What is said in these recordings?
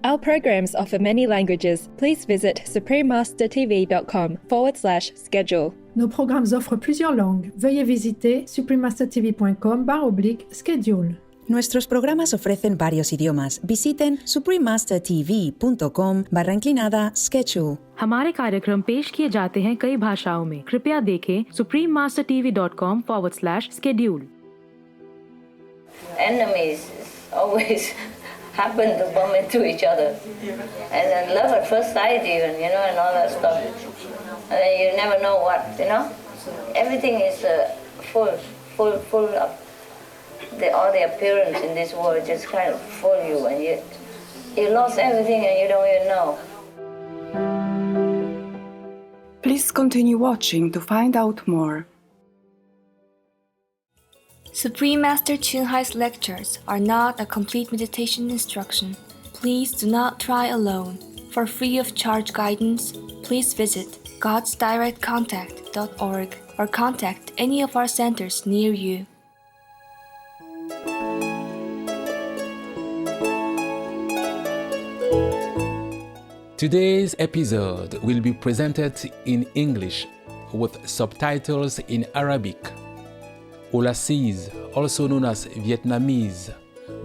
Our programs offer many languages. Please visit suprememastertv.com/schedule. Nos programmes offrent plusieurs langues. Veuillez visiter suprememastertv.com/schedule. Nuestros programas ofrecen varios idiomas. Visiten suprememastertv.com/schedule. हमारे कार्यक्रम पेश किए जाते हैं कई भाषाओं में। कृपया देखें suprememastertv.com/schedule. Enemies always happen to bump into each other, and then love at first sight even, and all that stuff. And then you never know what, Everything is full of all the appearance in this world just kind of fool you, and you lost everything and you don't even know. Please continue watching to find out more. Supreme Master Chun Hai's lectures are not a complete meditation instruction. Please do not try alone. For free of charge guidance, please visit godsdirectcontact.org or contact any of our centers near you. Today's episode will be presented in English with subtitles in Arabic. Aulacese, also known as Vietnamese,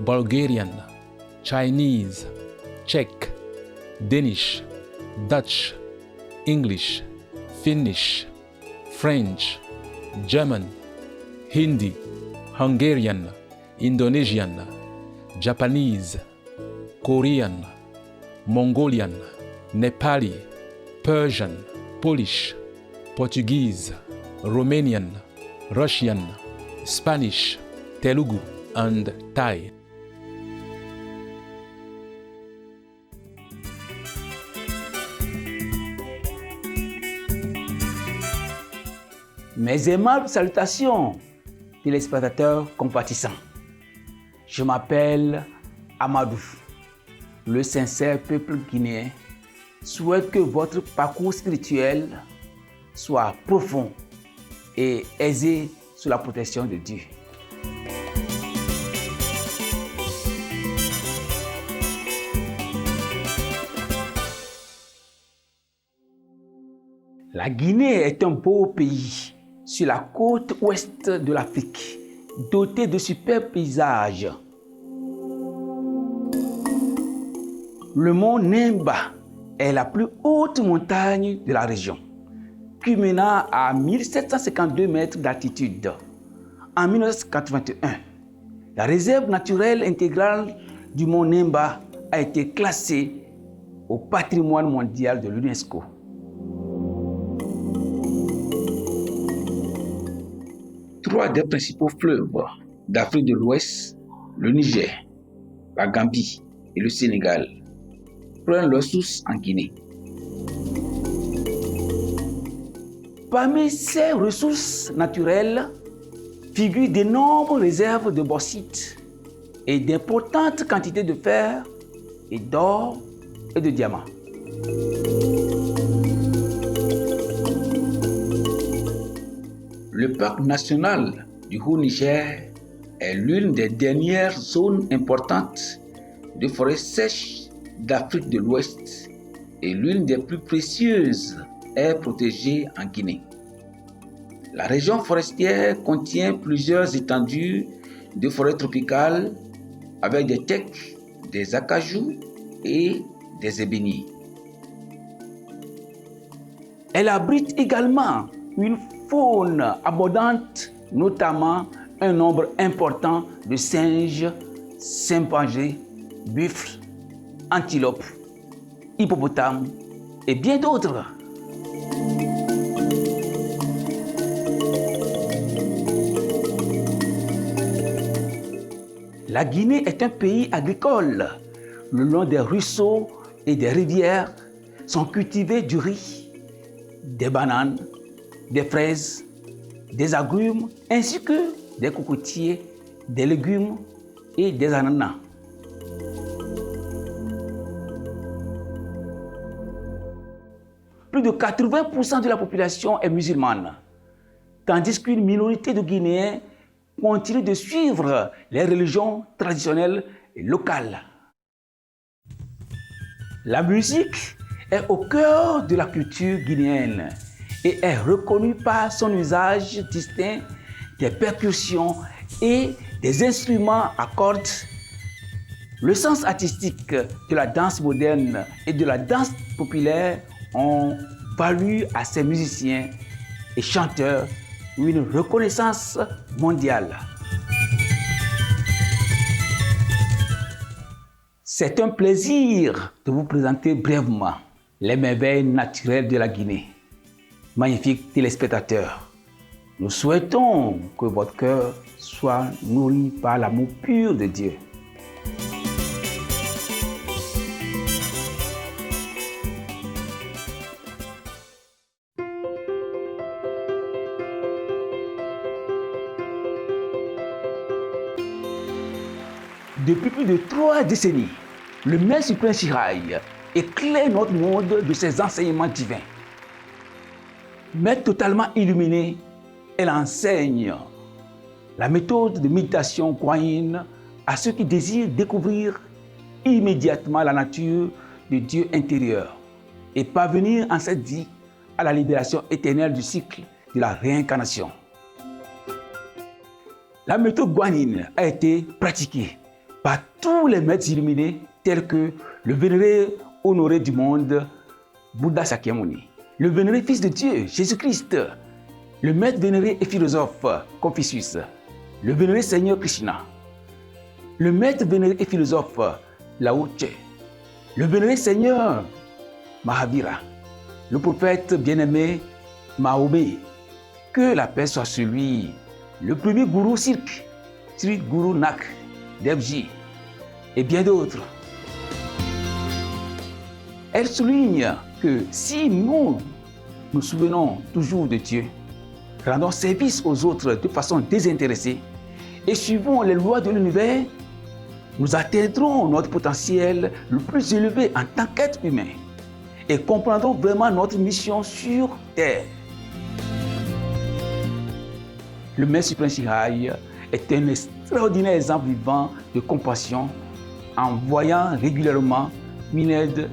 Bulgarian, Chinese, Czech, Danish, Dutch, English, Finnish, French, German, Hindi, Hungarian, Indonesian, Japanese, Korean, Mongolian, Nepali, Persian, Polish, Portuguese, Romanian, Russian, Spanish, Telugu, and Thai. Mes aimables salutations, téléspectateurs compatissants. Je m'appelle Amadou, le sincère peuple guinéen. Souhaite que votre parcours spirituel soit profond et aisé sous la protection de Dieu. La Guinée est un beau pays sur la côte ouest de l'Afrique, doté de superbes paysages. Le mont Nimba est la plus haute montagne de la région, culminant à 1752 mètres d'altitude. En 1981, la réserve naturelle intégrale du mont Nimba a été classée au patrimoine mondial de l'UNESCO. Trois des principaux fleuves d'Afrique de l'Ouest, le Niger, la Gambie et le Sénégal, prennent leur source en Guinée. Parmi ces ressources naturelles figurent d'énormes réserves de bauxite et d'importantes quantités de fer et d'or et de diamants. Le parc national du Haut-Niger est l'une des dernières zones importantes de forêts sèches d'Afrique de l'Ouest et l'une des plus précieuses aires protégées en Guinée. La région forestière contient plusieurs étendues de forêts tropicales avec des tecs, des acajou et des ébéniers. Elle abrite également une faune abondante, notamment un nombre important de singes, chimpanzés, buffles, antilopes, hippopotames et bien d'autres. La Guinée est un pays agricole. Le long des ruisseaux et des rivières sont cultivés du riz, des bananes, des fraises, des agrumes, ainsi que des cocotiers, des légumes et des ananas. Plus de 80% de la population est musulmane, tandis qu'une minorité de Guinéens continue de suivre les religions traditionnelles et locales. La musique est au cœur de la culture guinéenne et est reconnue par son usage distinct des percussions et des instruments à cordes. Le sens artistique de la danse moderne et de la danse populaire ont valu à ces musiciens et chanteurs une reconnaissance mondiale. C'est un plaisir de vous présenter brièvement les merveilles naturelles de la Guinée. Magnifiques téléspectateurs, nous souhaitons que votre cœur soit nourri par l'amour pur de Dieu. Depuis plus de 3 décennies, le Maître suprême Chiraï éclaire notre monde de ses enseignements divins. Maître totalement illuminé, elle enseigne la méthode de méditation Guanyin à ceux qui désirent découvrir immédiatement la nature de Dieu intérieur et parvenir en cette vie à la libération éternelle du cycle de la réincarnation. La méthode Guanyin a été pratiquée par tous les maîtres illuminés tels que le vénéré honoré du monde, Bouddha Shakyamuni, le vénéré fils de Dieu, Jésus-Christ, le maître vénéré et philosophe, Confucius, le vénéré Seigneur Krishna, le maître vénéré et philosophe, Lao Tse, le vénéré Seigneur Mahavira, le prophète bien-aimé Mahomet, que la paix soit sur lui, le premier gourou Sikh, Sri Guru Nanak Devji et bien d'autres. Elle souligne que si nous nous souvenons toujours de Dieu, rendons service aux autres de façon désintéressée et suivons les lois de l'univers, nous atteindrons notre potentiel le plus élevé en tant qu'être humain et comprendrons vraiment notre mission sur Terre. Le Maître suprême Chiraï est un extraordinaire exemple vivant de compassion en voyant régulièrement une aide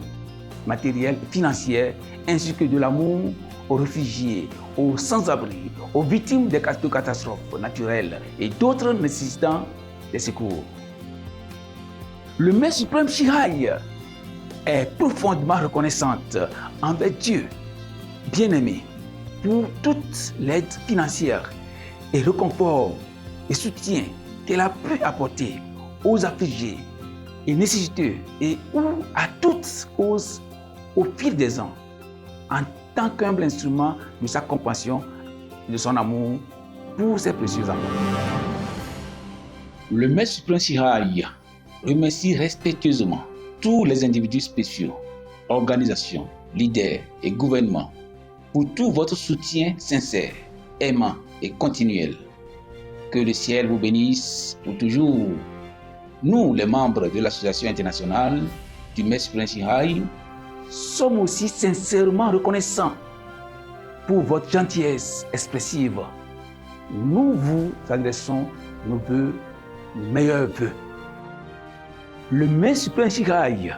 matérielle et financière ainsi que de l'amour aux réfugiés, aux sans-abri, aux victimes de catastrophes naturelles et d'autres nécessitant des secours. Le Maître suprême Chiraï est profondément reconnaissante envers Dieu, bien-aimé, pour toute l'aide financière et réconfort et soutien qu'elle a pu apporter aux affligés et nécessiteux et ou à toutes causes au fil des ans, en tant qu'humble instrument de sa compassion et de son amour pour ses précieux enfants. Le Maître suprême Chiraï remercie respectueusement tous les individus spéciaux, organisations, leaders et gouvernements pour tout votre soutien sincère, aimant et continuel. Que le ciel vous bénisse pour toujours. Nous, les membres de l'Association internationale du Maître suprême Chiraï, sommes aussi sincèrement reconnaissants pour votre gentillesse expressive. Nous vous adressons nos vœux, meilleurs vœux. Le Maître suprême Chiraï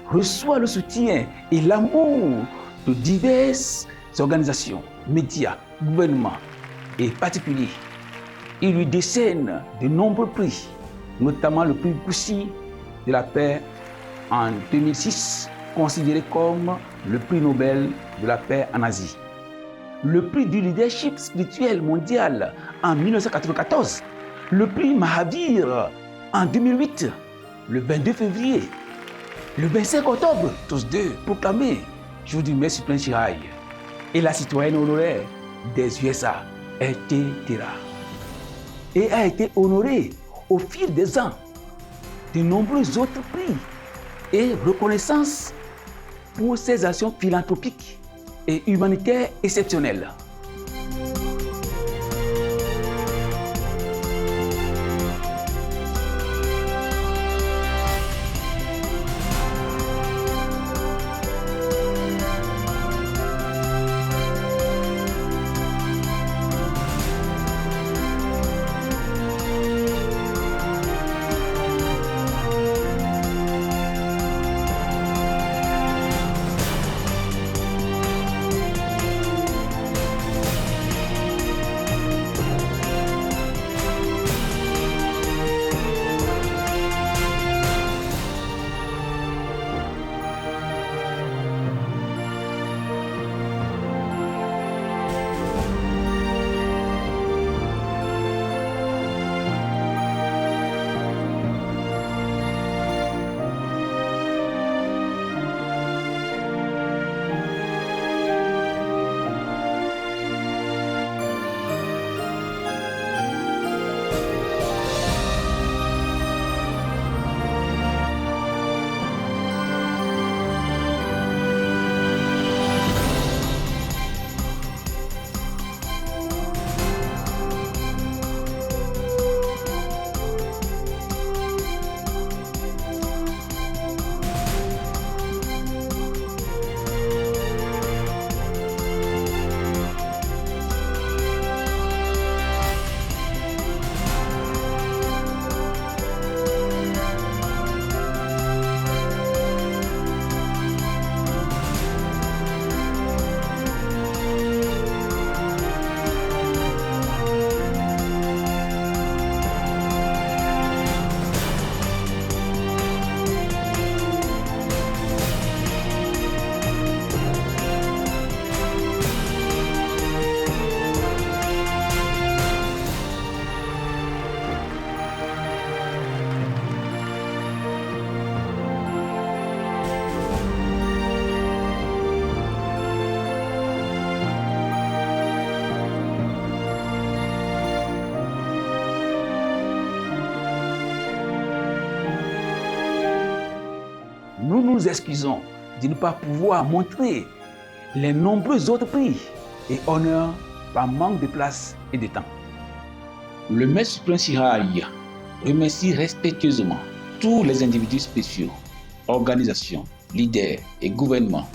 reçoit le soutien et l'amour de diverses organisations, médias, gouvernements et particuliers. Il lui décerne de nombreux prix, notamment le prix Boussy de la paix en 2006, considéré comme le prix Nobel de la paix en Asie. Le prix du leadership spirituel mondial en 1994, le prix Mahavir en 2008, le 22 février, le 25 octobre, tous deux proclamés jour du Maître suprême Chiraï, et la citoyenne honoraire des USA, etc. Et a été honorée au fil des ans de nombreux autres prix et reconnaissances pour ses actions philanthropiques et humanitaires exceptionnelles. nous nous excusons de ne pas pouvoir montrer les nombreux autres prix et honneurs par manque de place et de temps. Le Maître suprême Chihaya remercie respectueusement tous les individus spéciaux, organisations, leaders et gouvernements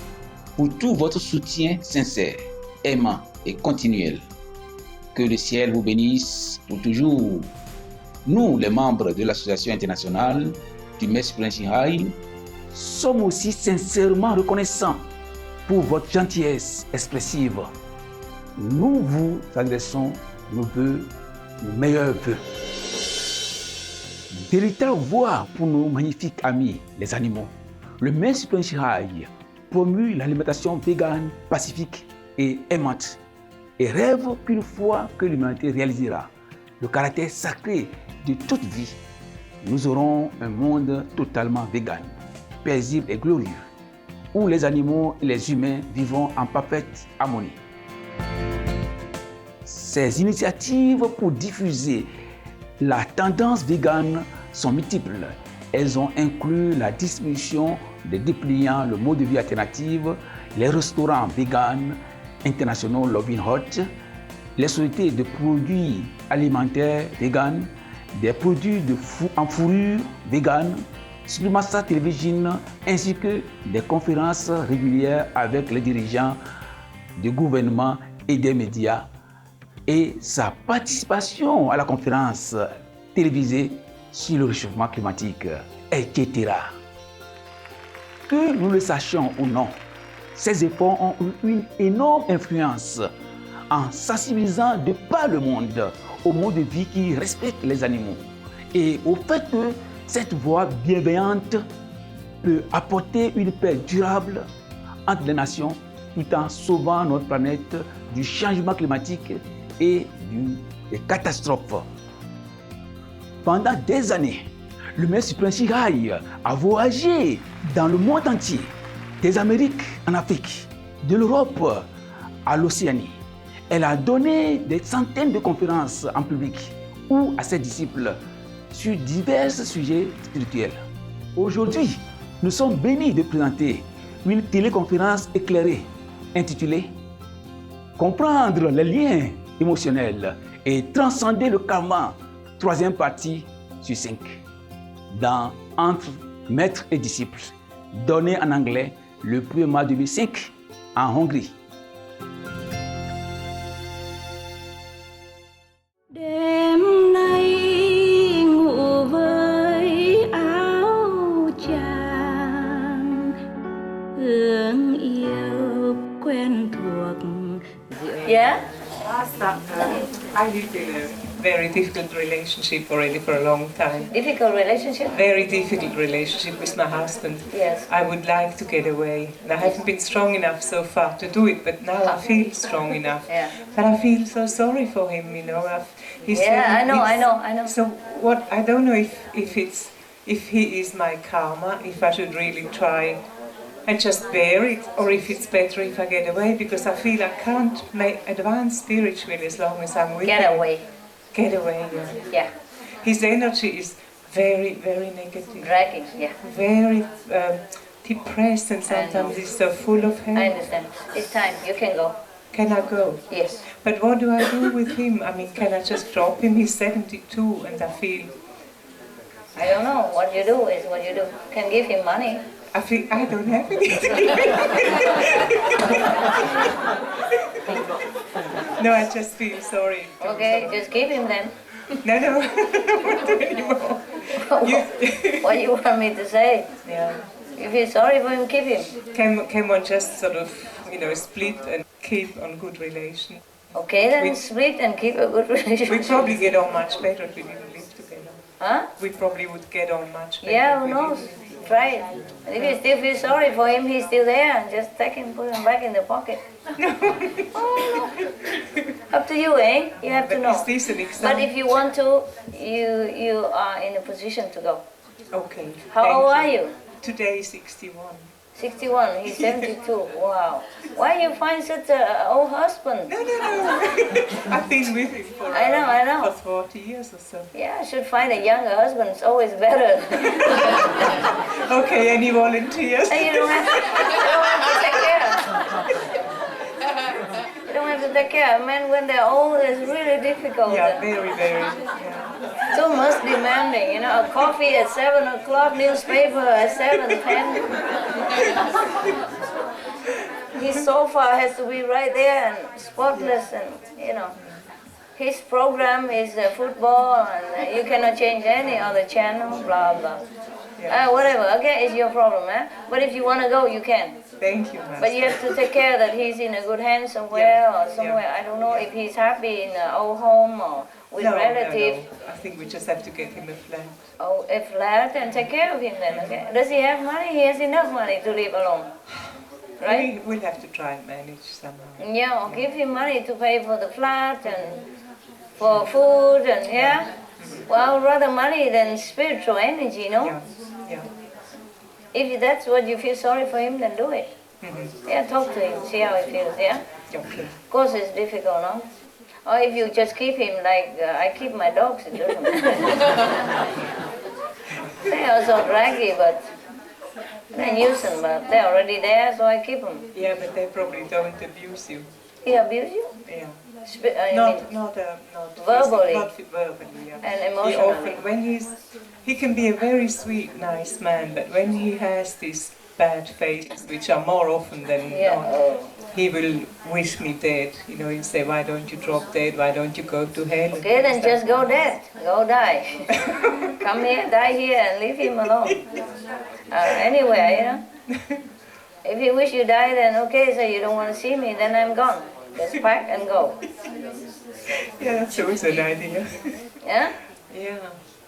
pour tout votre soutien sincère, aimant et continuel. Que le ciel vous bénisse pour toujours. Nous, les membres de l'Association internationale du Maître suprême Chihaya, sommes aussi sincèrement reconnaissants pour votre gentillesse expressive. Nous vous adressons nos vœux, nos meilleurs vœux. Véritable voix pour nos magnifiques amis, les animaux. Le Maître suprême Chihaya promue l'alimentation végane, pacifique et aimante et rêve qu'une fois que l'humanité réalisera le caractère sacré de toute vie, nous aurons un monde totalement végane, paisible et glorieux, où les animaux et les humains vivront en parfaite harmonie. Ces initiatives pour diffuser la tendance végane sont multiples. Elles ont inclus la distribution des dépliants, le mode de vie alternatif, les restaurants véganes internationaux Loving Hut, les sociétés de produits alimentaires véganes, des produits en fourrure végane, Supremasta Television, ainsi que des conférences régulières avec les dirigeants du gouvernement et des médias, et sa participation à la conférence télévisée sur le réchauffement climatique, etc. Que nous le sachions ou non, ces efforts ont eu une énorme influence en sensibilisant de par le monde au mode de vie qui respecte les animaux et au fait que cette voie bienveillante peut apporter une paix durable entre les nations tout en sauvant notre planète du changement climatique et des catastrophes. Pendant des années, le Maître suprême Chihaya a voyagé dans le monde entier, des Amériques en Afrique, de l'Europe à l'Océanie. Elle a donné des centaines de conférences en public ou à ses disciples sur divers sujets spirituels. Aujourd'hui, nous sommes bénis de présenter une téléconférence éclairée intitulée « Comprendre les liens émotionnels et transcender le karma », 3e partie sur 5, dans Entre maître et disciple, donné en anglais le 1er mars 2005 en Hongrie. Đêm nay ngủ với áo chàng, hương yêu quen thuộc. Yeah? I lived in a very difficult relationship already for a long time. Difficult relationship? Very difficult relationship with my husband. Yes. I would like to get away. And I haven't been strong enough so far to do it, but now I feel strong enough. Yeah. But I feel so sorry for him, you know. I know. So what, I don't know if he is my karma, if I should really try and just bear it, or if it's better if I get away, because I feel I can't advance spiritually as long as I'm with him. Get away, yeah. Yeah. His energy is very, very negative. Dragging, yeah. Very depressed, and sometimes he's so full of hate. I understand. It's time. You can go. Can I go? Yes. But what do I do with him? I mean, can I just drop him? He's 72 and I feel... I don't know. What you do is what you do. Can give him money. I feel I don't have anything. No, I just feel sorry. Okay, just keep him then. No, I don't want to anymore. What do you want me to say? Yeah. If you're sorry for him, keep him. Can one just sort of, split and keep on good relation? Okay, then split and keep a good relationship. We'd probably get on much better if we didn't live together. Huh? We probably would get on much better. Yeah, who knows? Try it. And if you still feel sorry for him, he's still there, and just take him, put him back in the pocket. Oh, no. Up to you, eh? You have to know. Is this an example? But if you want to, you are in a position to go. Okay. How old are you? Today 61. 61, he's 72. Wow. Why you find such an old husband? No. I've been with him for I know. for 40 years or so. Yeah, I should find a younger husband. It's always better. Okay, any volunteers? And you don't have to take care. You don't have to take care. Men, when they're old, it's really difficult. Yeah, very. Yeah. Too much demanding, you know, a coffee at 7 o'clock, newspaper at 7:10. His sofa has to be right there and spotless, and you know, his program is football, and you cannot change any other channel, blah blah. Whatever, okay, it's your problem, eh? But if you want to go, you can. Thank you, Master. But you have to take care that he's in a good hands somewhere or somewhere. I don't know if he's happy in an old home or with relatives. No. I think we just have to get him a flat. Oh, a flat and take care of him then, okay? Does he have money? He has enough money to live alone, right? We'll have to try and manage somehow. Yeah, or give him money to pay for the flat and for food and Well, rather money than spiritual energy, no? Yeah. If that's what you feel sorry for him, then do it. Yeah, talk to him, see how he feels, yeah? Okay. Of course it's difficult, no? Or if you just keep him like I keep my dogs, it doesn't matter. They are so draggy, but they're nuisance, but they're already there, so I keep them. Yeah, but they probably don't abuse you. He abuse you? Yeah. Not verbally. verbally. Not verbally, yeah. And He emotionally. often, he can be a very sweet, nice man, but when he has these bad phases, which are more often than not, he will wish me dead. You know, he'll say, why don't you drop dead? Why don't you go to hell? Okay, then just go dead. Go die. Come here, die here, and leave him alone. Anywhere, you know. If you wish you die, then okay, so you don't want to see me, then I'm gone. Just pack and go. Yeah, that's always an idea. Yeah? Yeah.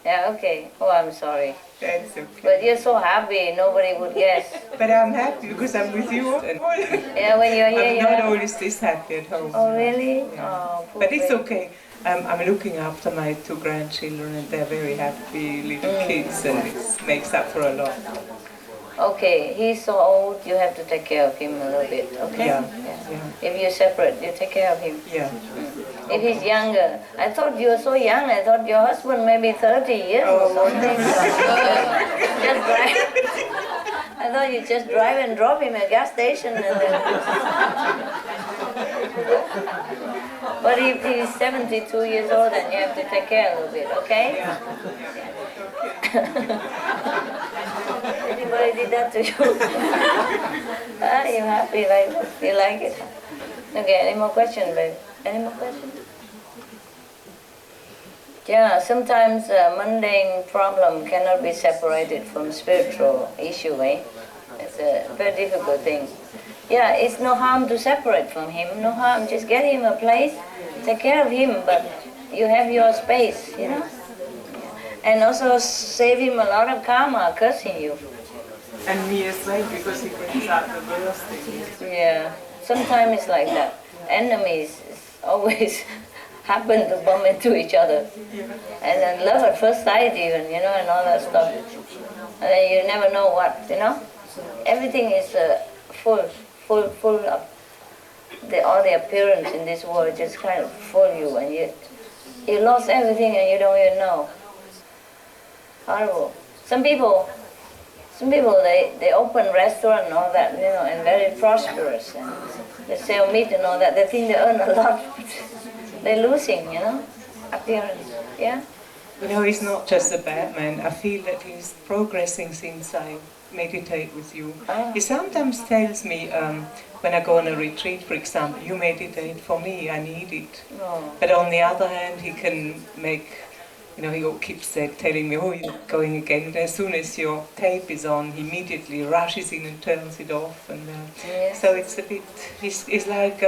Yeah, okay. Oh, I'm sorry. That's okay. But you're so happy, nobody would guess. But I'm happy because I'm with you. And Yeah, when you're here, I'm you're not happy. always this happy at home. Oh, really? Yeah. Oh, poor But it's baby. okay. I'm looking after my 2 grandchildren, and they're very happy little kids, and it makes up for a lot. Okay, he's so old, you have to take care of him a little bit, okay? Yeah. If you're separate, you take care of him. Yeah. If he's younger, I thought you were so young, I thought your husband maybe 30 years or something. Just drive. I thought you just drive and drop him at a gas station and then... But if he's 72 years old, then you have to take care a little bit, okay? Anybody did that to you? You happy, like, you like it? Okay, any more questions, babe? Any more questions? Yeah, sometimes mundane problem cannot be separated from spiritual issue, eh? It's a very difficult thing. Yeah, it's no harm to separate from him, no harm, just get him a place, take care of him, but you have your space, you know? And also save him a lot of karma, cursing you. And me as well, because he brings out the worst things. Yeah, sometimes it's like that. Enemies always happen to bump into each other. And then love at first sight even, you know, and all that stuff. And then you never know what, you know? Everything is full of all the appearance in this world just kind of fool you, and you lost everything and you don't even know. Horrible. Some people they open restaurant and all that, you know, and very prosperous, and they sell meat and all that. They think they earn a lot, but they're losing, you know, appearance. Yeah. You know, he's not just a bad man. I feel that he's progressing since I meditate with you. He sometimes tells me when I go on a retreat, for example, you meditate for me, I need it. Oh. But on the other hand, he can make, you know, he keeps telling me, oh, you're going again. And as soon as your tape is on, he immediately rushes in and turns it off. And so it's a bit, he's like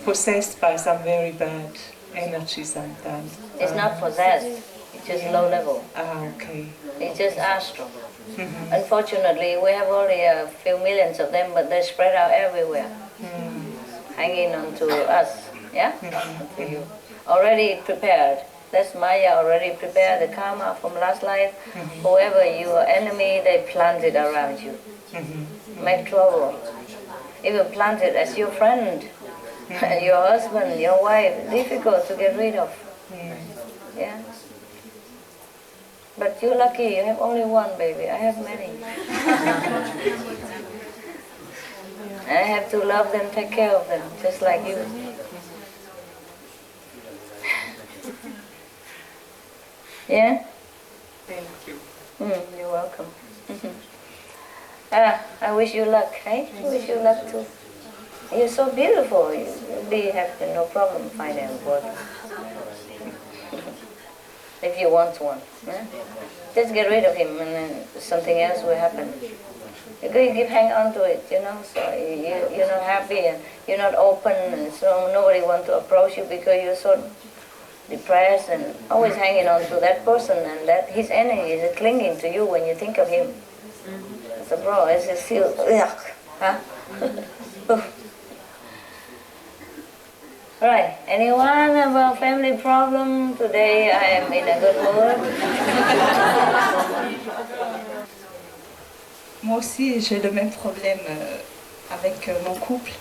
possessed by some very bad energy sometimes. It's not possessed, it's just low level. Ah, okay. It's just astral. Unfortunately, we have only a few millions of them, but they're spread out everywhere, hanging on to us, yeah? To you. Already prepared. That's Maya already prepared the karma from last life. Whoever your enemy, they plant it around you. Make trouble. Even plant it as your friend, your husband, your wife. Difficult to get rid of. Yeah. But you're lucky, you have only one baby. I have many. I have to love them, take care of them, just like you. Yeah? Thank you. You're welcome. I wish you luck, eh? I wish you luck too. You're so beautiful. You really have no problem finding a work. If you want one. Yeah? Just get rid of him and then something else will happen. You're going to keep hanging on to it, you know, so you're not happy and you're not open, and so nobody wants to approach you because you're so depressed and always hanging on to that person, and that his energy is clinging to you when you think of him. So bro, it's just feel, huh? Right, anyone about family problem? Today I am in a good mood. Moi aussi, j'ai le même problème avec mon couple.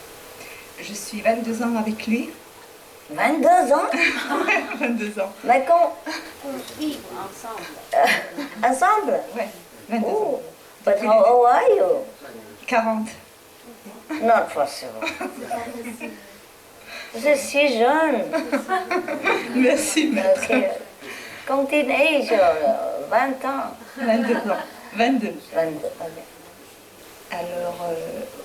Je suis 22 ans avec lui. 22 ans? 22 ans. Mais quand on vit ensemble? Ensemble? Ouais, 22 ans. But how old are you? 40. Not possible. Vous êtes si jeune. Merci, maître. Okay. Comme teenage, 20 ans. 22 ans. 22. 22, ok. Alors,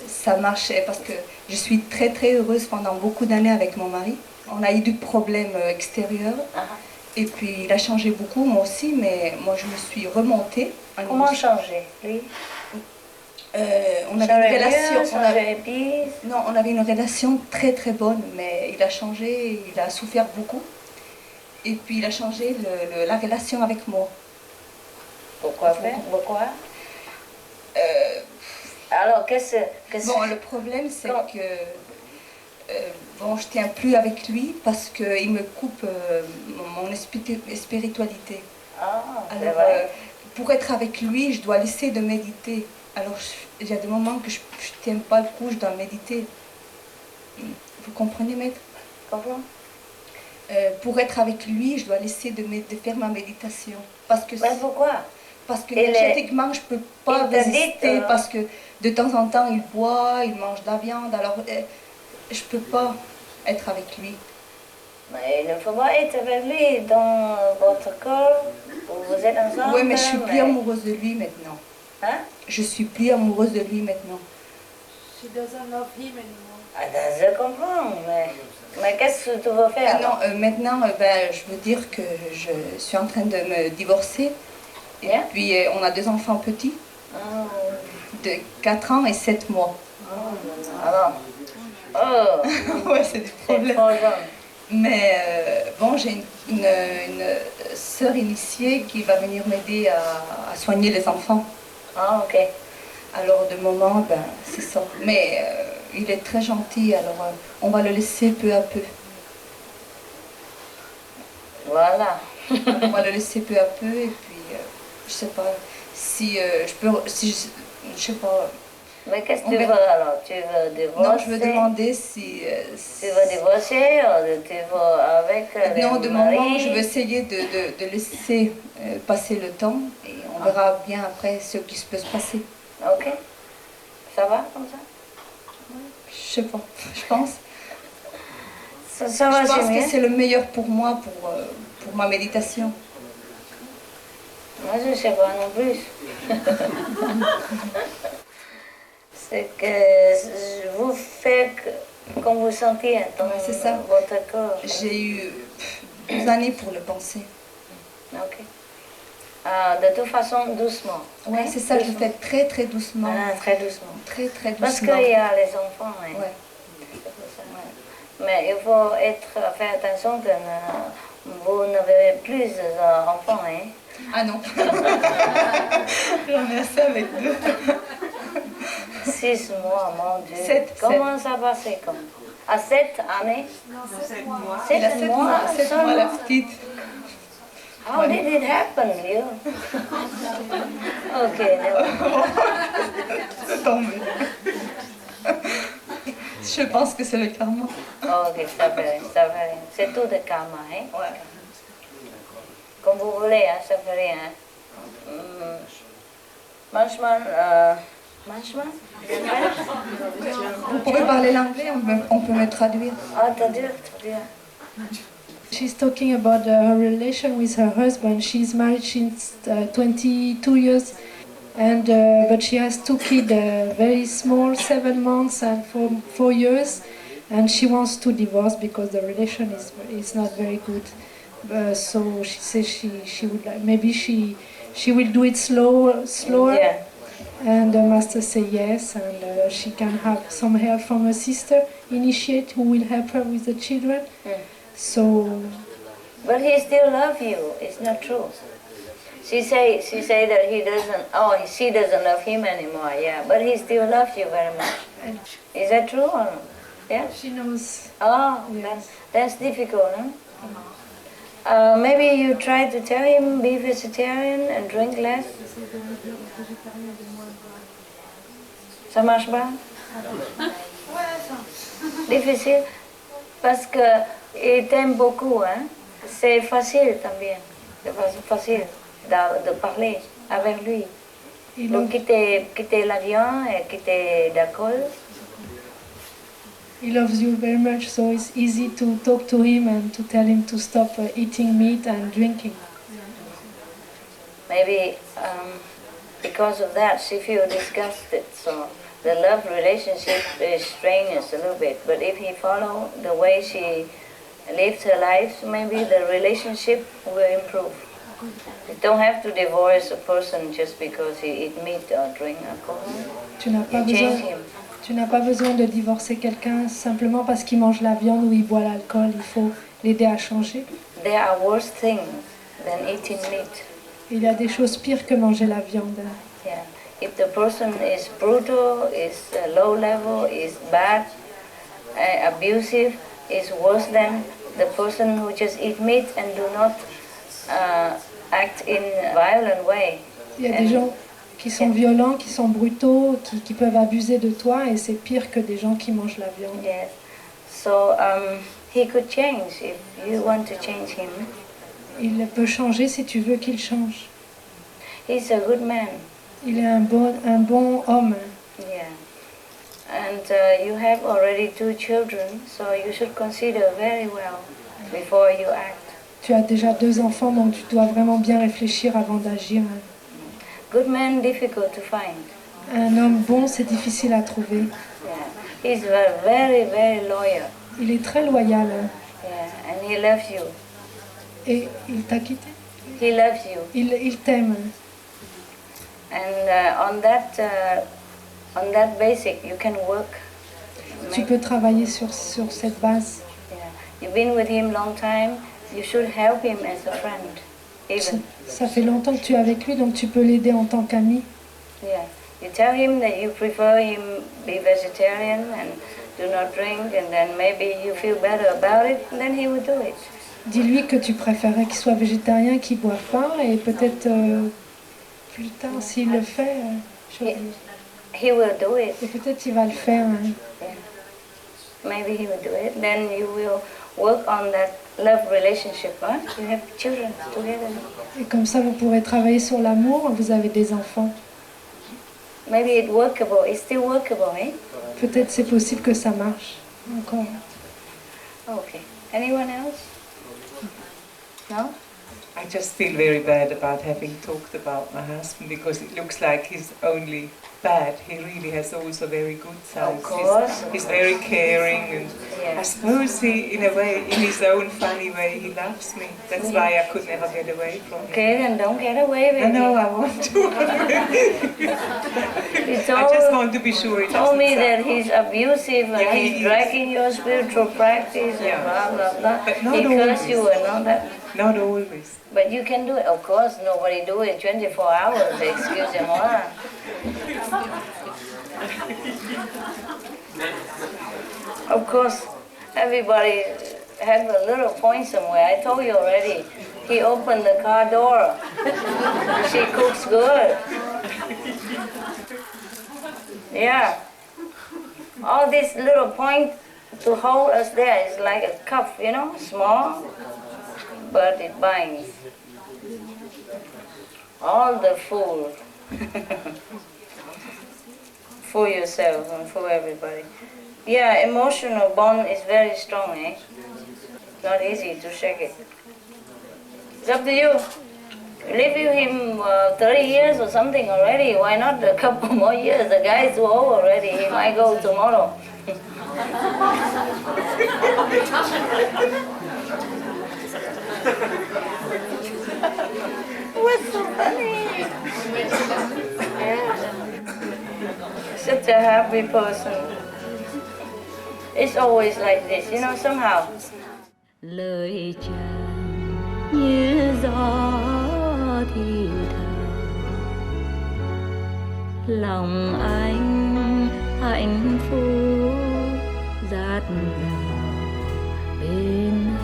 ça marchait parce que je suis très très heureuse pendant beaucoup d'années avec mon mari. On a eu du problème extérieur. Et puis il a changé beaucoup, moi aussi, mais moi je me suis remontée. Comment changer, lui? On avait une relation. Non, on avait une relation très très bonne, mais il a changé, il a souffert beaucoup. Et puis il a changé la relation avec moi. Pourquoi faire? Pourquoi? Alors, qu'est-ce Bon, le problème, c'est que bon, je tiens plus avec lui parce qu'il me coupe mon spiritualité. Alors, pour être avec lui, je dois laisser de méditer. Alors, il y a des moments que je ne tiens pas le coup, je dois méditer. Vous comprenez, maître? Comment? Pour être avec lui, je dois laisser de faire ma méditation. Parce que pourquoi? Parce que énergétiquement, je ne peux pas résister, parce que de temps en temps, il boit, il mange de la viande, alors je ne peux pas être avec lui. Mais il ne faut pas être avec lui dans votre corps, vous êtes ensemble. Oui, mais je ne suis plus amoureuse de lui maintenant. Hein? Je ne suis plus amoureuse de lui maintenant. She doesn't love him anymore. Je comprends, mais qu'est-ce que tu veux faire? Non, maintenant, je veux dire que je suis en train de me divorcer. Et puis, on a 2 enfants petits, de 4 ans et 7 mois. Ouais, c'est des problèmes. Mais bon, j'ai une sœur initiée qui va venir m'aider à soigner les enfants. Ah, ok. Alors, de moment, c'est ça. Mais il est très gentil, alors on va le laisser peu à peu. Voilà. On va le laisser peu à peu, et puis... je sais pas si je peux, je sais pas. Mais qu'est-ce que tu veux alors? Tu veux divorcer? Non, je veux demander si... tu veux divorcer ou tu veux avec non, de mari? moment, je veux essayer de laisser passer le temps et on verra bien après ce qui peut se passer. Ok. Ça va comme ça? Je sais pas, je pense. Ça va, je pense que c'est le meilleur pour moi, pour ma méditation. Moi, je ne sais pas non plus. C'est que vous faites comme vous sentez dans votre corps. J'ai eu 2 années pour le penser. Ok. De toute façon, doucement. Oui, c'est ça, je fais très très doucement. Très doucement. Très très doucement. Parce qu'il y a les enfants. Hein. Ouais. Mais il faut faire attention que vous n'avez plus d'enfants. Hein. Ah non. J'en ai assez avec 2. 6 mois, mon Dieu. 7. Comment ça passait comme? À 7 années? Non, 7 mois. 7 mois, 7 mois la petite. How did it happen, you? Okay, C'est tombé. Je pense que c'est le karma. Ok, ça va, ça va. C'est tout de karma, hein? Ouais. Comme vous voulez, hein, ça fait rien. Manchmal, Vous pouvez parler l'anglais, on peut me traduire. Ah, traduire. She's talking about her relation with her husband. She's married since 22 years, and but she has 2 kids, very small, 7 months and 4 years, and she wants to divorce because the relation is not very good. So she says she would like, maybe she will do it slower. Yeah. And the master say yes, and she can have some help from her sister, initiate, who will help her with the children. So. But he still loves you. It's not true. She say that he doesn't. Oh, she doesn't love him anymore. Yeah, but he still loves you very much. Is that true or not? Yeah. She knows. Oh, yes. That's difficult, huh? Maybe you try to tell him be vegetarian and drink less. Ça marche pas? Difficile parce que il t'aime beaucoup, hein? C'est facile también. C'est facile de parler avec lui. Donc quitter la viande et quitter l'alcool. He loves you very much, so it's easy to talk to him and to tell him to stop eating meat and drinking. Maybe because of that she feels disgusted, so the love relationship is strenuous a little bit. But if he follows the way she lives her life, maybe the relationship will improve. You don't have to divorce a person just because he eats meat or drink alcohol. Tu n'as pas besoin de divorcer quelqu'un simplement parce qu'il mange la viande ou il boit l'alcool. Il faut l'aider à changer. There are worse things than eating meat. Il y a des choses pires que manger la viande. Yeah. If the person is brutal, is low level, is bad, abusive, is worse than the person who just eat meat and do not act in a violent way. Il y a des gens qui sont violents, qui sont brutaux, qui peuvent abuser de toi, et c'est pire que des gens qui mangent la viande. Yes. So he could change if you want to change him. Il peut changer si tu veux qu'il change. He's a good man. Il est un bon homme. Yeah. And you have already 2 children, so you should consider very well before you act. Tu as déjà 2 enfants, donc tu dois vraiment bien réfléchir avant d'agir. Good man, difficult to find. Un homme bon, c'est difficile à trouver. Yeah. He's very, very loyal. Il est très loyal. Yeah, and he loves you. Et il t'a quitté? He loves you. Il t'aime. And on that basic, you can work. Tu peux travailler sur cette base. Yeah. You've been with him long time. You should help him as a friend. Even. Ça fait longtemps que tu es avec lui, donc tu peux l'aider en tant qu'ami. Yeah. You tell him that you prefer him be vegetarian and do not drink, and then maybe you feel better about it, and then he will do it. Dis-lui que tu préférais qu'il soit végétarien, qu'il ne boive pas, et peut-être plus tard, s'il le fait, he will do it. Et peut-être il va le faire. Hein. Yeah. Maybe he will do it. Then you will work on that love relationship, huh? You have children together. Et comme ça, vous pourrez travailler sur l'amour. Vous avez des enfants. Maybe it's workable. It's still workable, eh? Peut-être c'est possible que ça marche encore. Okay. Anyone else? No? I just feel very bad about having talked about my husband because it looks like he's only bad. He really has also very good sides. Of course. He's very caring, and I suppose he, in a way, in his own funny way, he loves me. That's why I could never get away from him. Okay, then don't get away with No, I want to. I just want to be sure he told me doesn't that he's abusive and he's dragging your spiritual practice and blah, blah, blah. But not he cursed always. you and all that. Not always. But you can do it. Of course, nobody do it 24 hours. Excuse me. Of course, everybody have a little point somewhere. I told you already. He opened the car door. She cooks good. Yeah. All this little point to hold us there is like a cuff, you know, small, but it binds. All the food. For yourself and for everybody. Yeah, emotional bond is very strong, eh? It's not easy to shake it. It's up to you. Live with him 30 years or something already. Why not a couple more years? The guy is too old already. He might go tomorrow. What's so funny? Yeah. Such a happy person. It's always like this, you know, somehow. Lời chàng như gió thì thầm, lòng anh hạnh phúc dạt dào bên em.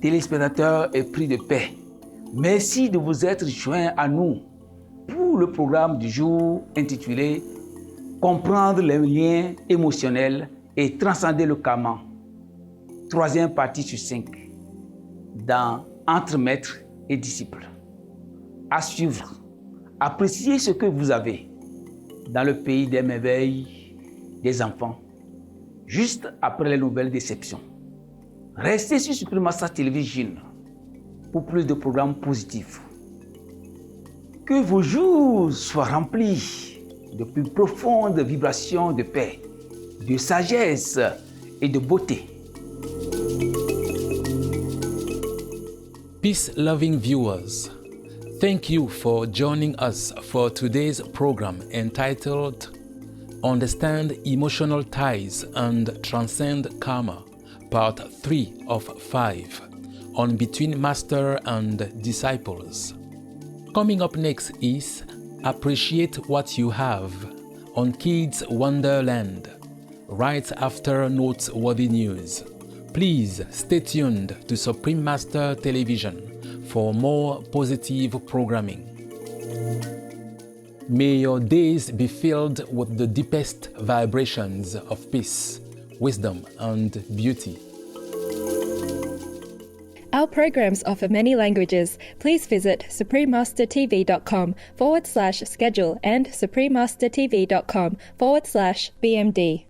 Téléspectateurs et pris de paix, merci de vous être joints à nous pour le programme du jour intitulé Comprendre les liens émotionnels et transcender le karma. 3e partie sur 5 dans Entre maître et disciple. À suivre, appréciez ce que vous avez dans le pays des merveilles des enfants, juste après les nouvelles déceptions. Restez sur Supreme Master Television pour plus de programmes positifs. Que vos jours soient remplis de plus profondes vibrations de paix, de sagesse et de beauté. Peace-loving viewers, thank you for joining us for today's program entitled Understand Emotional Ties and Transcend Karma, Part 3 of 5, on Between Master and Disciples. Coming up next is Appreciate What You Have on Kids Wonderland, right after noteworthy news. Please stay tuned to Supreme Master Television for more positive programming. May your days be filled with the deepest vibrations of peace, wisdom, and beauty. Our programs offer many languages. Please visit suprememastertv.com/schedule and suprememastertv.com/BMD.